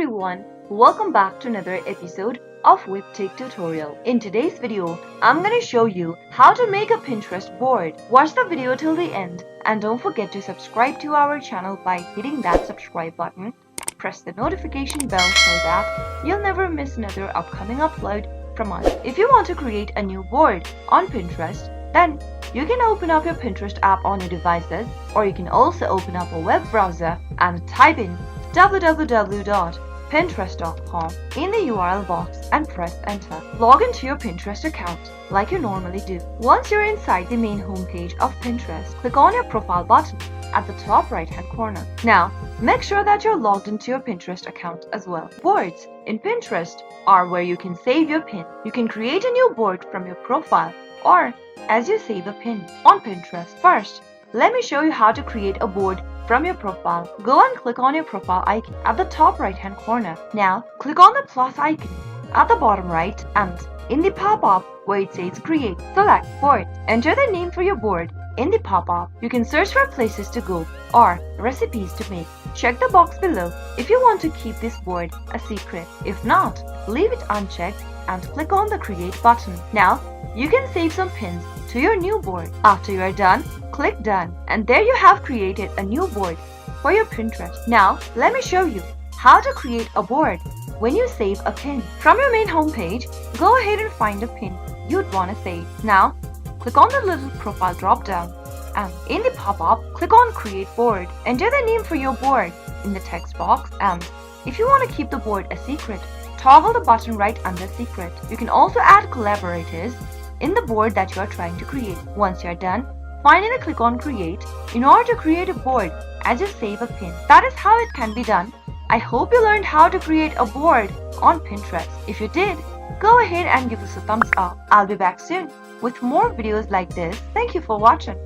everyone, welcome back to another episode of Webtech Tutorial. In today's video, I'm going to show you how to make a Pinterest board. Watch the video till the end and don't forget to subscribe to our channel by hitting that subscribe button. Press the notification bell so that you'll never miss another upcoming upload from us. If you want to create a new board on Pinterest, then you can open up your Pinterest app on your devices, or you can also open up a web browser and type in www.pinterest.com in the URL box and press enter. Log into your Pinterest account like you normally do. Once you're inside the main homepage of Pinterest, click on your profile button at the top right hand corner. Now, make sure that you're logged into your Pinterest account as well. Boards in Pinterest are where you can save your pin. You can create a new board from your profile or as you save a pin on Pinterest. First, let me show you how to create a board from your profile. Go and click on your profile icon at the top right hand corner. Now, click on the plus icon at the bottom right and in the pop-up where it says create, select board. Enter the name for your board in the pop-up. You can search for places to go or recipes to make. Check the box below if you want to keep this board a secret. If not, leave it unchecked and click on the create button. Now, you can save some pins to your new board. After you are done, click done and there you have created a new board for your Pinterest. Now, let me show you how to create a board when you save a pin. From your main homepage, go ahead and find a pin you'd want to save. Now, click on the little profile drop down and in the pop-up, click on create board. Enter the name for your board in the text box and if you want to keep the board a secret, toggle the button right under secret. You can also add collaborators in the board that you are trying to create. Once you are done, finally click on create in order to create a board as you save a pin. That is how it can be done. I hope you learned how to create a board on Pinterest. If you did, go ahead and give us a thumbs up. I'll be back soon with more videos like this. Thank you for watching.